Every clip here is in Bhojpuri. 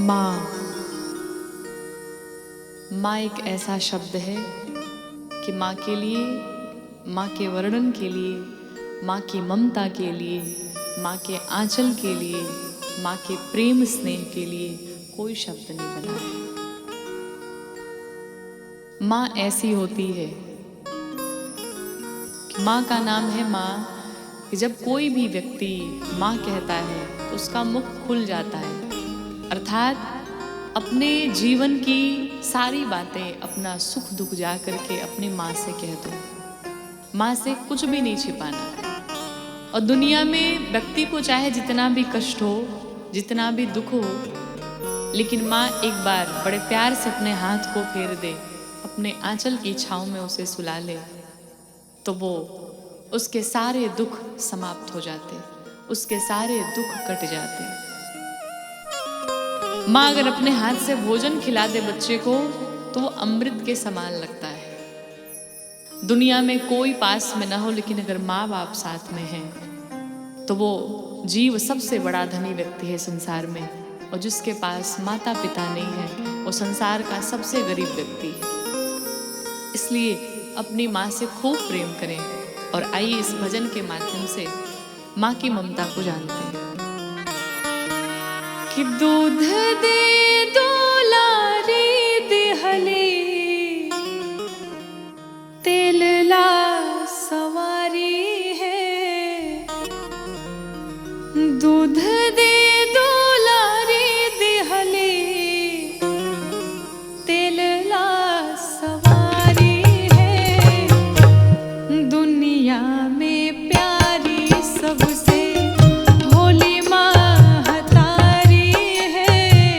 माँ। माँ एक ऐसा शब्द है कि माँ के लिए, माँ के वर्णन के लिए, माँ की ममता के लिए, माँ के आंचल के लिए, माँ के प्रेम स्नेह के लिए कोई शब्द नहीं बना है। माँ ऐसी होती है कि माँ का नाम है माँ, कि जब कोई भी व्यक्ति माँ कहता है तो उसका मुख खुल जाता है। अर्थात अपने जीवन की सारी बातें, अपना सुख दुख जा करके अपनी माँ से कह दो। माँ से कुछ भी नहीं छिपाना। और दुनिया में व्यक्ति को चाहे जितना भी कष्ट हो, जितना भी दुख हो, लेकिन माँ एक बार बड़े प्यार से अपने हाथ को फेर दे, अपने आंचल की छाँव में उसे सुला ले, तो वो उसके सारे दुख समाप्त हो जाते, उसके सारे दुख कट जाते। माँ अगर अपने हाथ से भोजन खिला दे बच्चे को तो वो अमृत के समान लगता है। दुनिया में कोई पास में ना हो, लेकिन अगर माँ बाप साथ में हैं तो वो जीव सबसे बड़ा धनी व्यक्ति है संसार में। और जिसके पास माता पिता नहीं है वो संसार का सबसे गरीब व्यक्ति है। इसलिए अपनी माँ से खूब प्रेम करें। और आइए इस भजन के माध्यम से माँ की ममता को जानते हैं। कि दूध दे दुलारी देहली, तेल ला सवारी है। दूध दे दुलारी देहली, तेल ला सवारी है। दुनिया में प्यारी सबसे भोली माँ हतारी है।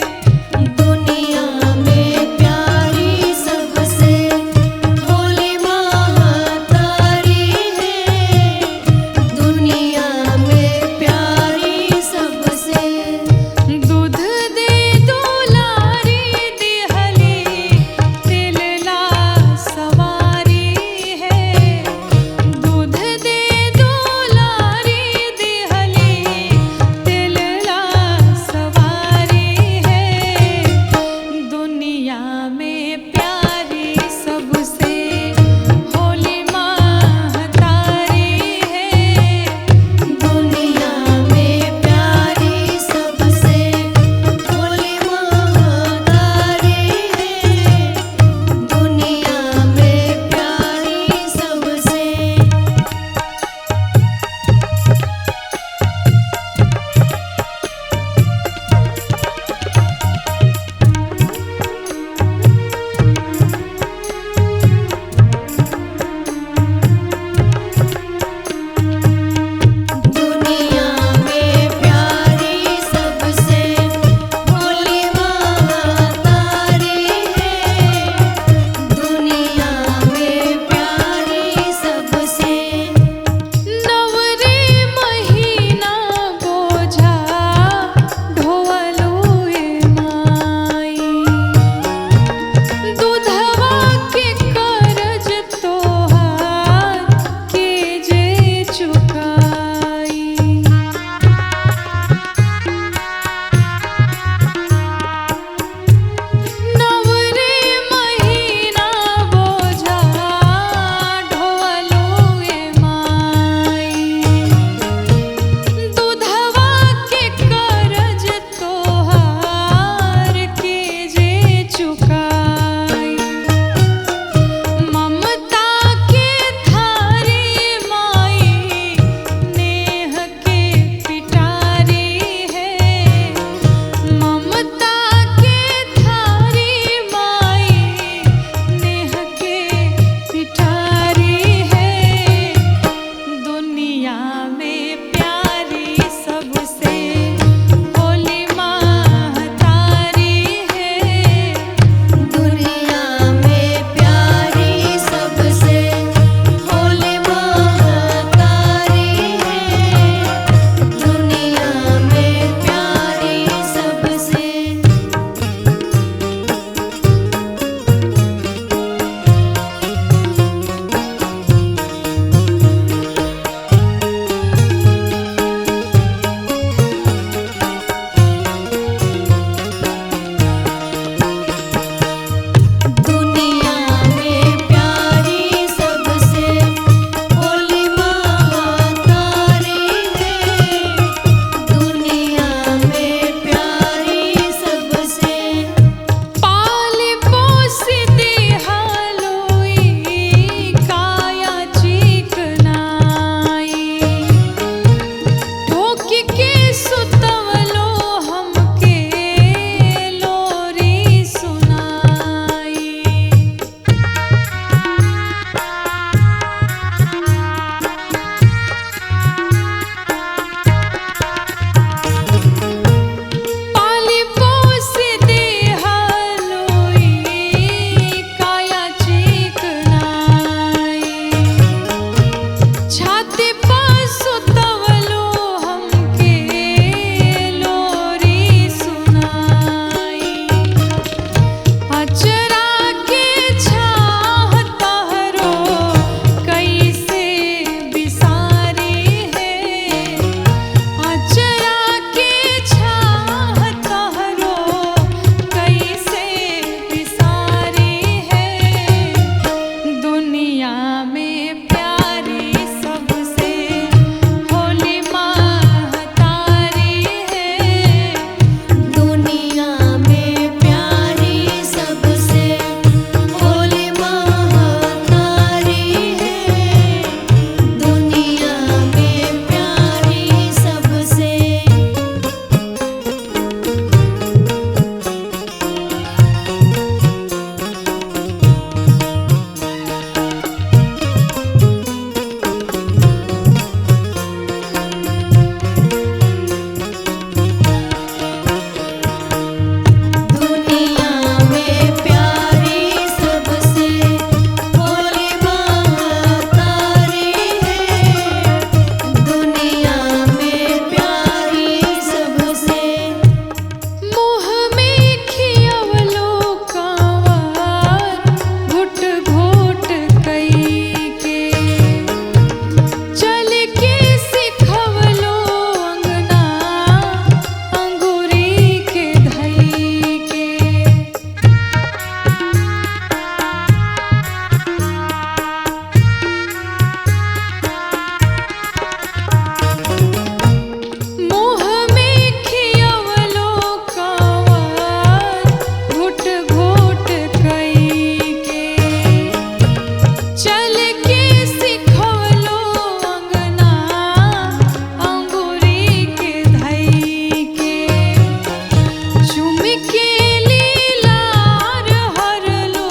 के लीलार हर लो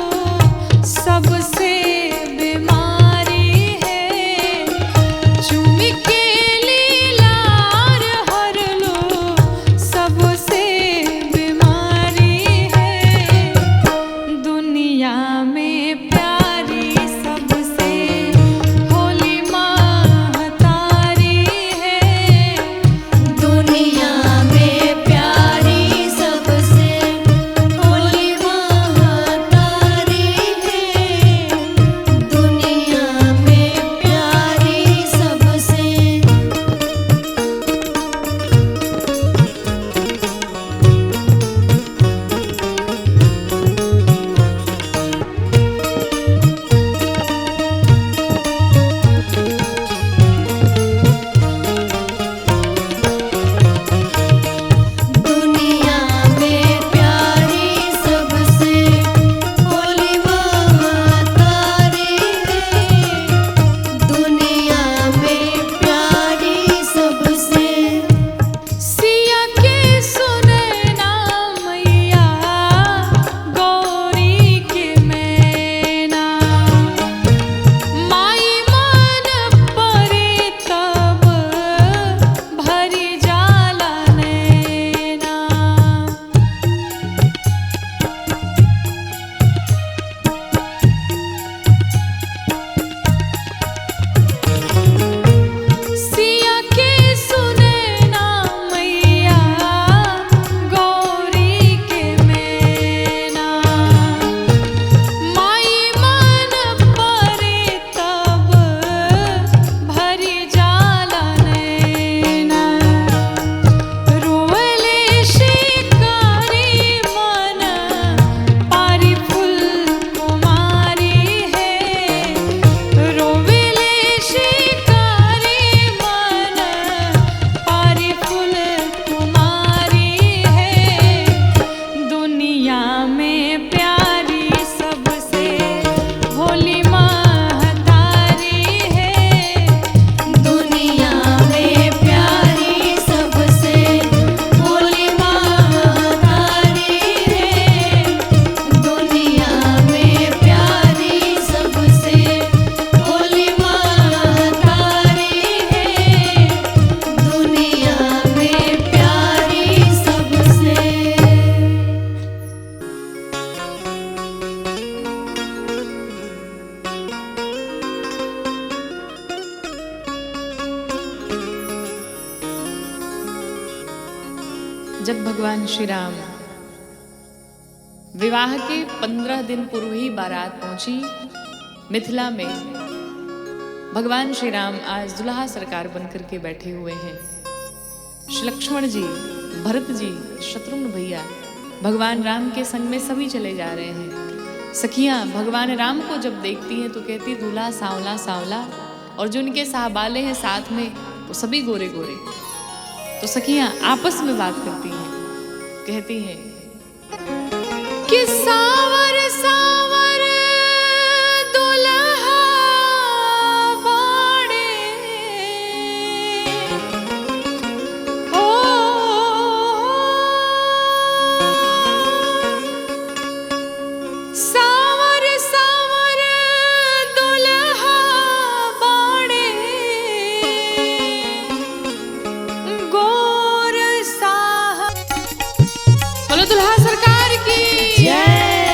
सबसे बीमारी है। चूम के लीलार हर लो सबसे बीमारी है। दुनिया में प्यारी सबसे होली महतारी है। दुनिया में प्यारी सबसे होली महतारी है। दुनिया में प्यारी सबसे। दुनिया में प्यारी सबसे होली महतारी है। दुनिया में प्यारी सबसे। सिया के सुने ना मैया गौरी के मैना। माई मन परे तब भरी जाला नैना। सिया के सुने ना मैया गौरी के मैना। माई मन परे तब भरी जाला नैना। रोवले शिकारी मन पारी फूल कुमारी है। रोवले शिकारी मन पारी फूल कुमारी है। दुनिया में प्यारी सबसे होली महतारी है। दुनिया में प्यारी सबसे होली महतारी है। दुनिया में प्यारी सबसे होली महतारी है। दुनिया में प्यारी सबसे। जब भगवान श्री राम विवाह के 15 दिन पूर्व ही बारात पहुंची मिथिला में। भगवान श्री राम आज दुल्हा सरकार बनकर के बैठे हुए हैं। श्री लक्ष्मण जी, भरत जी, शत्रुघ्न भैया भगवान राम के संग में सभी चले जा रहे हैं। सखियां भगवान राम को जब देखती हैं तो कहती दूल्हा सांवला सांवला, और जो उनके साहबाले हैं साथ में वो सभी गोरे गोरे। तो सखियां आपस में बात करती हैं, कहती हैं कि सावर सावर दुल्हा बाड़े। ओ सावर सावर दुल्हा बाड़े। गोर साहब। बोलो दुल्हा सरकार की जय।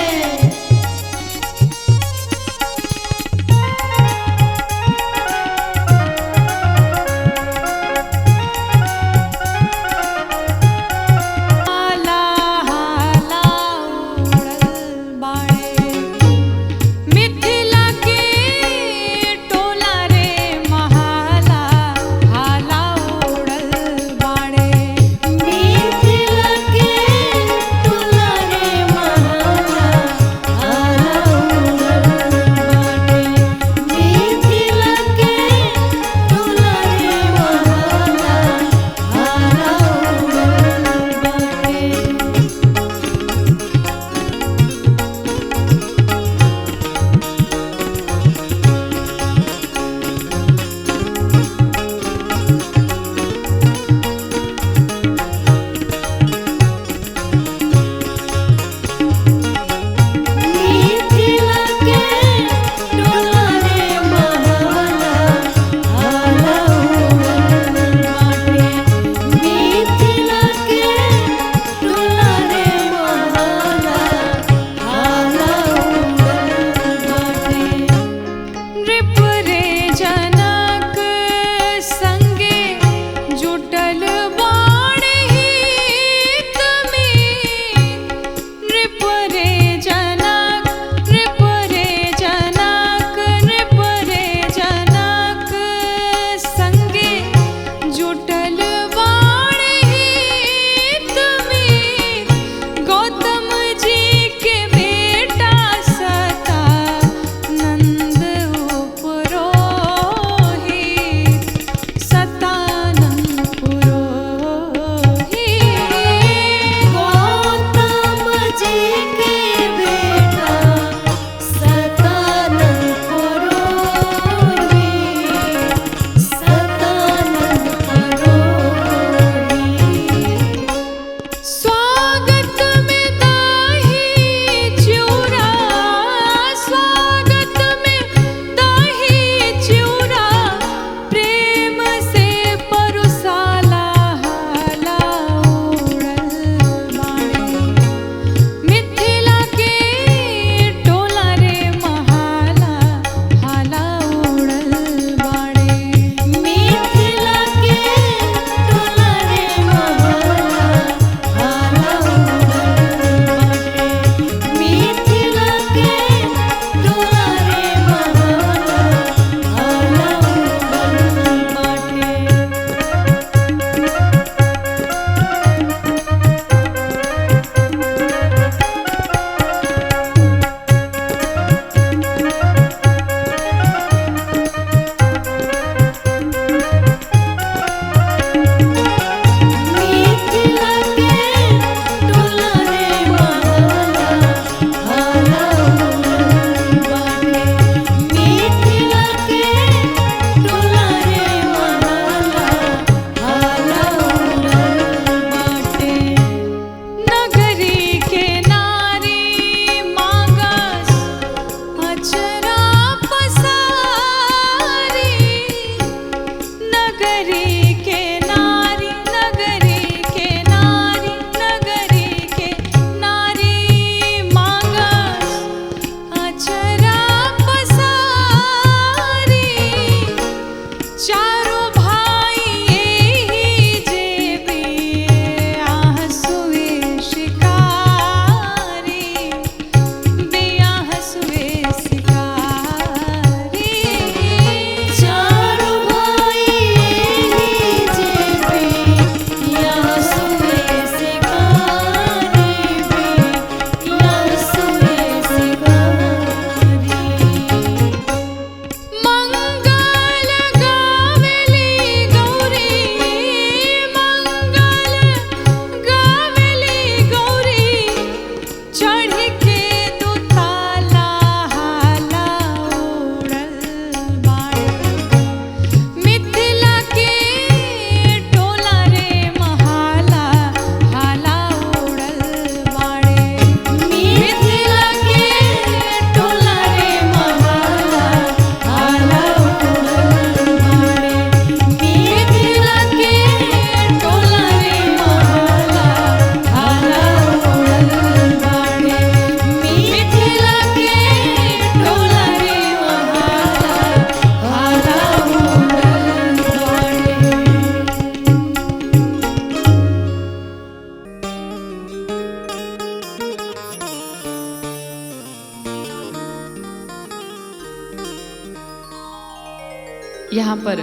यहाँ पर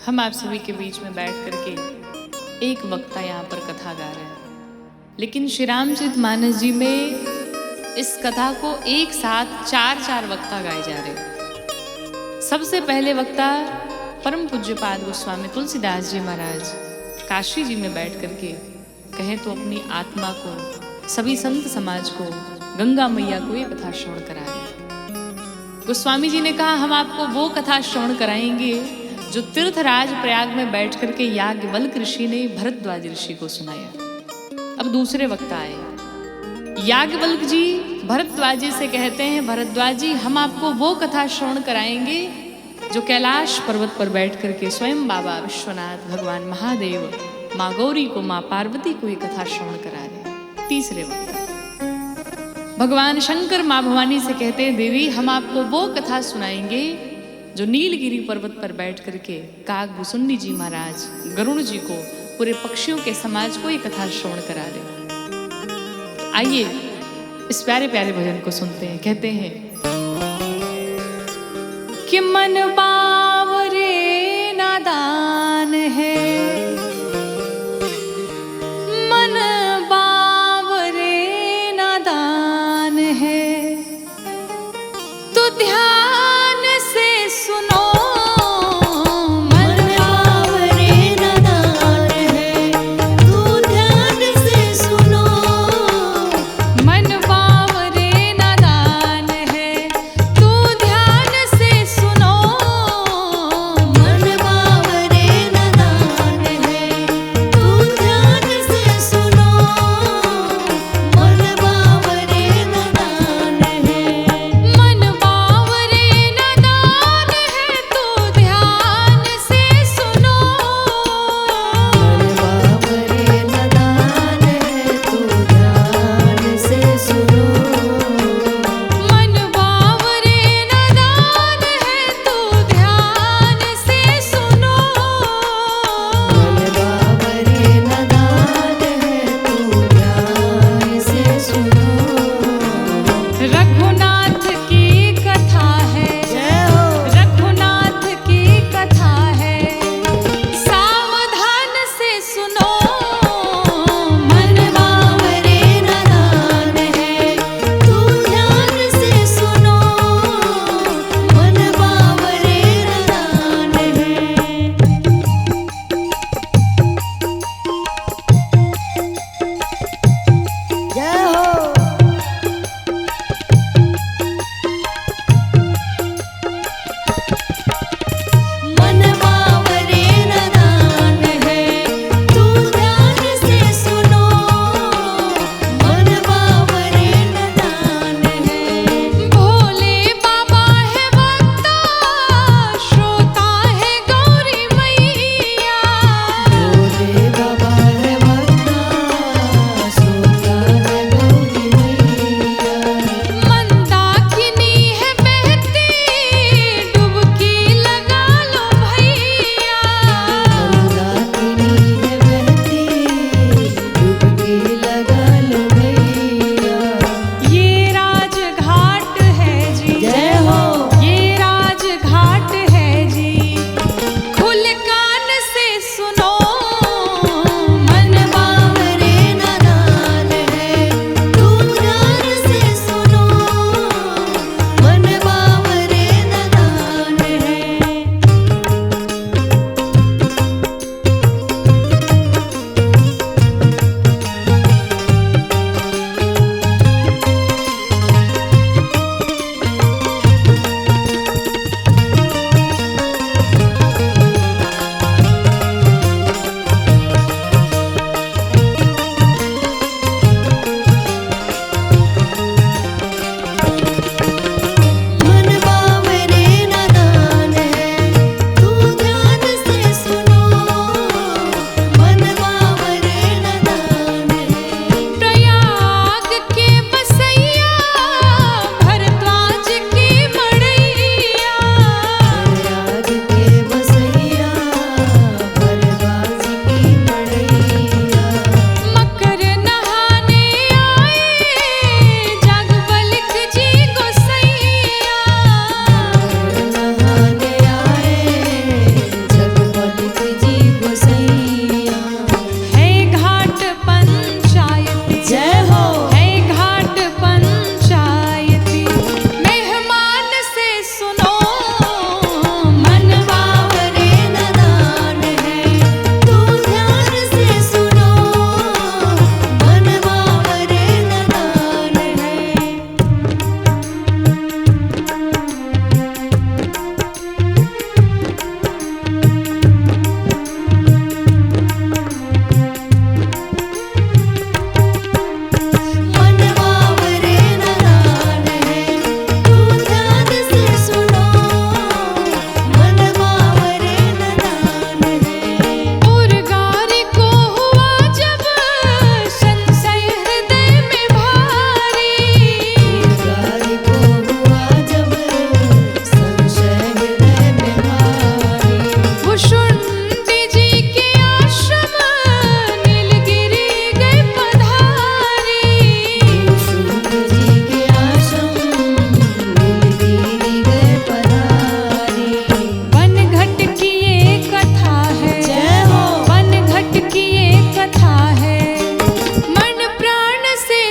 हम आप सभी के बीच में बैठ करके एक वक्ता यहाँ पर कथा गा रहे हैं, लेकिन श्री रामचरितमानस जी में इस कथा को एक साथ चार वक्ता गाए जा रहे हैं। सबसे पहले वक्ता परम पूज्यपाद गोस्वामी तुलसीदास जी महाराज काशी जी में बैठ करके कहे तो अपनी आत्मा को, सभी संत समाज को, गंगा मैया को ये कथा श्रवण करा रहे। गोस्वामी जी ने कहा हम आपको वो कथा श्रवण कराएंगे जो तीर्थराज प्रयाग में बैठ करके याज्ञवल्क्य ऋषि ने भरद्वाज ऋषि को सुनाया। अब दूसरे वक्ता आए। याज्ञवल्क्य जी भरद्वाज जी से कहते हैं, भरद्वाज जी हम आपको वो कथा श्रवण कराएंगे जो कैलाश पर्वत पर बैठ करके स्वयं बाबा विश्वनाथ, भगवान महादेव, माँ गौरी को, माँ पार्वती को ये कथा श्रवण करा रहे। तीसरे वक्ता भगवान शंकर माँ भवानी से कहते हैं, देवी हम आपको वो कथा सुनाएंगे जो नीलगिरी पर्वत पर बैठ करके काकभूषुंडी जी महाराज, गरुड़ जी को, पूरे पक्षियों के समाज को ये कथा श्रवण करा रहे। आइए इस प्यारे प्यारे भजन को सुनते हैं। कहते हैं कि मन बावरे नादान है, मन बावरे नादान है, तो ध्यान से सुनो। मन बावरे नादान है, तू ध्यान से सुनो। मन बावरे नादान है, तू ध्यान से सुनो।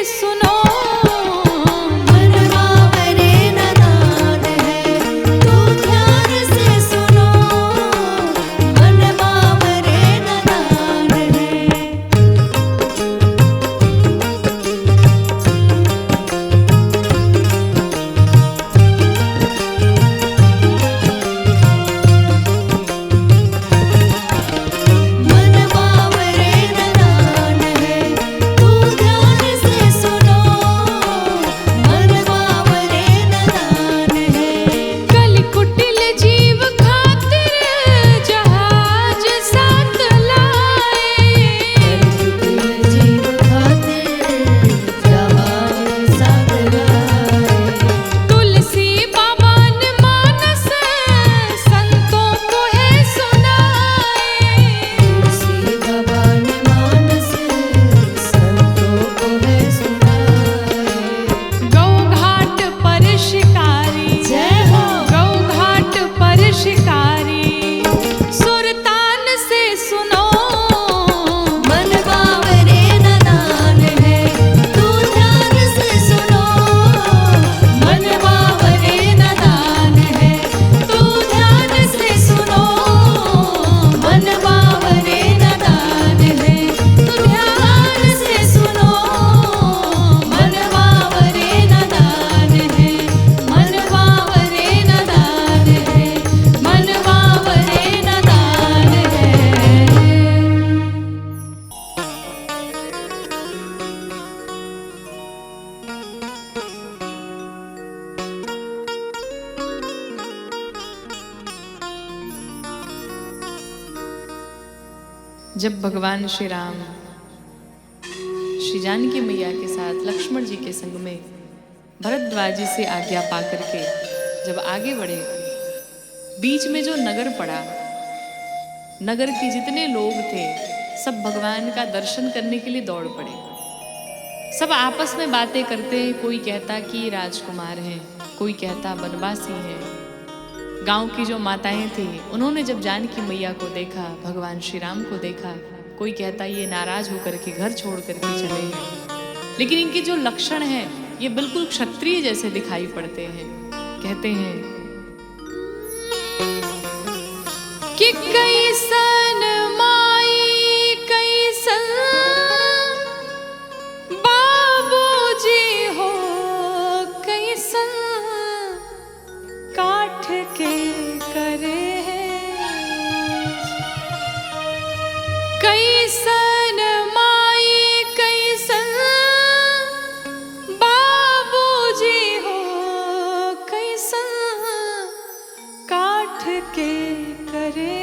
सुनो मन बावरे नादान है, तू ध्यान से सुनो, मन बावरे नादान है। मन बावरे नादान है, तू ध्यान से सुनो, मन बावरे नादान है। कल कुटिल जीव खातिर जहाज साथ लाए जीव खातिर जहाज साथ लाए, तुलसी बाबा ने मानस संतों को है सुनाए तुलसी बाबा ने मानस संतों को है सुनाए। गौ घाट पर शिकारी जय हो। गौ घाट पर शिकारी सुरतान से सुनो मन बावरे नादान है, तू ध्यान से सुनो, मन बावरे नादान है, तू ध्यान से सुनो, मन बावरे नादान है, तू ध्यान से सुनो, मन बावरे नादान है, मन बावरे नादान है, मन बावरे नादान है। जब भगवान श्री राम श्री जानकी मैया के साथ लक्ष्मण जी के संग में भरद्वाज जी से आज्ञा पा करके जब आगे बढ़े, बीच में जो नगर पड़ा, नगर के जितने लोग थे सब भगवान का दर्शन करने के लिए दौड़ पड़े। सब आपस में बातें करते, कोई कहता कि राजकुमार हैं, कोई कहता बनवासी हैं। गांव की जो माताएं थी उन्होंने जब जानकी मैया को देखा, भगवान श्री राम को देखा, कोई कहता ये नाराज होकर के घर छोड़ करके चले हैं, लेकिन इनके जो लक्षण हैं ये बिल्कुल क्षत्रिय जैसे दिखाई पड़ते हैं। कहते हैं कि कैसन माई कैसन बाबूजी हो, कैसन काठ के करे कैसन माई कैसन बाबूजी हो, कैसन काठ के करे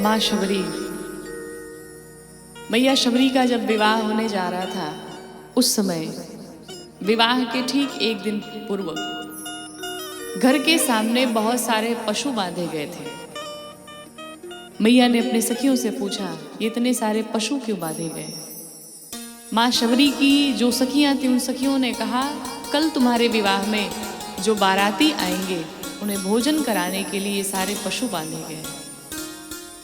माँ शबरी, मैया शबरी का जब विवाह होने जा रहा था, उस समय विवाह के ठीक एक दिन पूर्व घर के सामने बहुत सारे पशु बांधे गए थे। मैया ने अपने सखियों से पूछा, ये इतने सारे पशु क्यों बांधे गए? माँ शबरी की जो सखियां थी, उन सखियों ने कहा, कल तुम्हारे विवाह में जो बाराती आएंगे उन्हें भोजन कराने के लिए ये सारे पशु बांधे गए।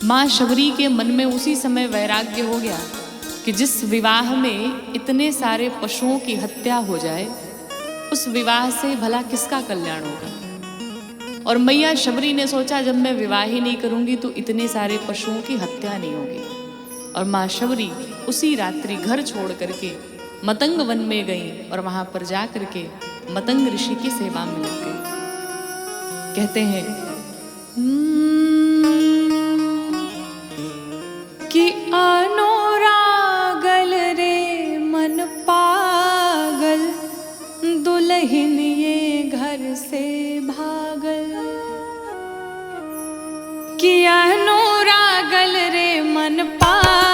माँ शबरी के मन में उसी समय वैराग्य हो गया कि जिस विवाह में इतने सारे पशुओं की हत्या हो जाए, उस विवाह से भला किसका कल्याण होगा। और मैया शबरी ने सोचा, जब मैं विवाह ही नहीं करूंगी तो इतने सारे पशुओं की हत्या नहीं होगी। और माँ शबरी उसी रात्रि घर छोड़ करके मतंग वन में गई और वहां पर जा करके मतंग ऋषि की सेवा में लग गई। कहते हैं कि अनुरागल रे मन पागल, दुल्हन ये घर से भागल। कि अनुरागल रे मन पागल,